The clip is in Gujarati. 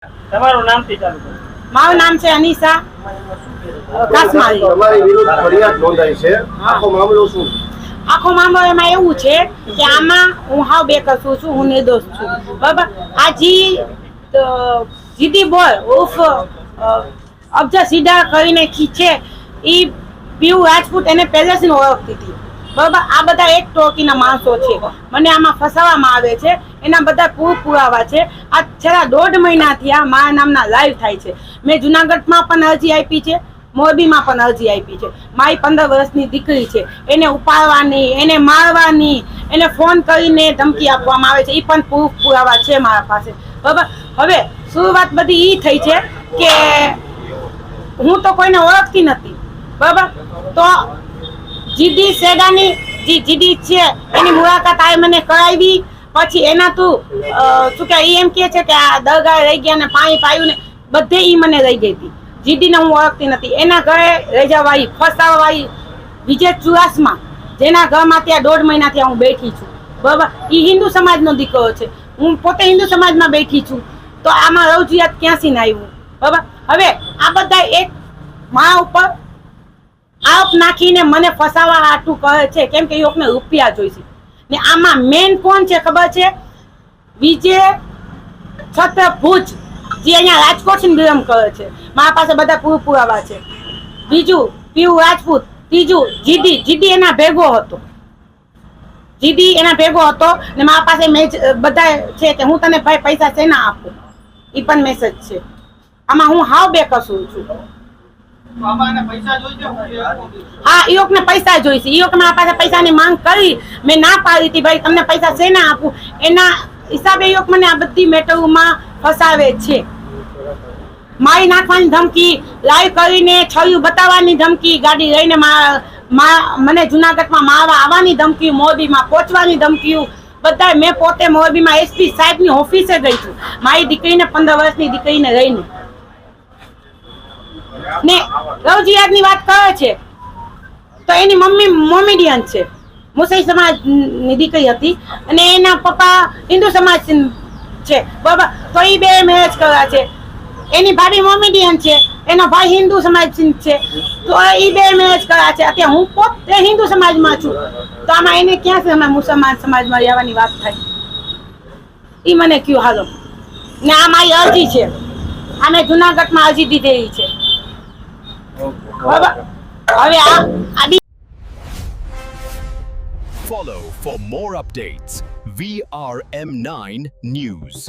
તમારું નામથી ચાલુ કરો. મારું નામ છે અનિશા કાસમાળી. તમારી વિરુદ્ધ ફરિયાદ નોંધાઈ છે, આખો મામલો શું? આખો મામલો એમાં એવું છે કે આમાં હું હાવ બેકસુર છું, હું નિર્દોષ છું. બરાબર. આ જીદી બોય ઉર્ફ અફઝલ સીડા કરીને છે, એ પીયુ રાજપૂત એને પહેલેથી ઓળખતી હતી. બરાબર. આ બધા એક ટોળકીના માણસો છે, મને આમાં ફસાવવામાં આવે છે. એના બધા પુરાવા છે. આ છેલ્લા 1.5 મહિનાથી આ મારા નામના લાઈવ થાય છે. મેં જુનાગઢમાં પણ અરજી આપી છે, મોરબીમાં પણ અરજી આપી છે. મારી 15 વર્ષની દીકરી છે, એને ઉપાડવાની, એને મારવાની, એને ફોન કરીને ધમકી આપવામાં આવે છે. એ પણ પુરાવા છે મારા પાસે. બરાબર. હવે શરૂઆત બધી એ થઈ છે કે હું તો કોઈને ઓળખતી નથી. બરાબર. તો જીદી સેડાની જે જીદી છે એની મુલાકાત આ મને કરાવી. પછી એના તું શું કે એમ કે છે કે આ દરગાહ રહી ગયા ને પાણી પાયું ને બધે ઈ મને રહી ગઈ હતી. જીદીને હું ઓળખતી નથી. એના ઘરે રેજાવાઈ ફસાવાઈ વિજય ચુડાસમા, જેના ઘરમાં ત્યાં 1.5 મહિનાથી હું બેઠી છું. બરાબર. એ હિન્દુ સમાજનો દીકરો છે, હું પોતે હિન્દુ સમાજમાં બેઠી છું. તો આમાં રજૂઆત ક્યાંથી ના આવ્યું? બરાબર. હવે આ બધા એક મારા ઉપર આરોપ નાખીને મને ફસાવા હાટું કહે છે, કેમ કે એ લોકોને રૂપિયા જોઈશે. ને આમાં મેન કોણ છે ખબર છે? વિજય છત્રભુજ, જે અહીંયા રાજકોટ બિલોંગ કરે છે. મારા પાસે બધા પુરાવા છે. બીજું પીયુ રાજપૂત, ત્રીજું જીદી એના ભેગો હતો. જીદી એના ભેગો હતો ને મારા પાસે બધા છે કે હું તને ભાઈ પૈસા શેના આપું, એ પણ મેસેજ છે. આમાં હું હાવ બેકસુર છું. હા, એ લોકોને પૈસા જોઈશે. એ લોકો મારા પાસે પૈસાની માંગ કરી, મેં ના પાડી હતી ભાઈ તમને પૈસા શેના આપું. એના હિસાબે એ લોકો મને આ બધી મેટરોમાં ફસાવે છે. મારી નાખવાની ધમકી, લાઈવ કરીને છયું બતાવવાની ધમકી, ગાડી લઈને મને જુનાગઢમાં મારવા આવવાની ધમકી, મોરબીમાં પહોંચવાની ધમકીઓ બધા. મેં પોતે મોરબીમાં એસપી સાહેબની ઓફિસે ગઈ છું મારી દીકરીને 15 વર્ષની દીકરીને લઈને. ને રજિયાતની વાત કરે છે તો એની મમ્મી મોમેડિયન છે, મુસલમાન સમાજની દીકરી હતી અને એના પપ્પા હિન્દુ સમાજ છે. બરાબર. તો એ બે મેરેજ કર્યા છે. એની ભાભી મોમેડિયન છે, એનો ભાઈ હિન્દુ સમાજ છે. તો એ બે મેરેજ કર્યા છે. અત્યારે હું પોતે હિન્દુ સમાજમાં છું. તો આમાં એને ક્યાં છે મુસલમાન સમાજમાં રહેવાની વાત થાય? એ મને કયું હાલો. ને આ મારી અરજી છે, આ મેં જુનાગઢમાં અરજી દીધેલી છે. Follow for more updates. VRM9 News.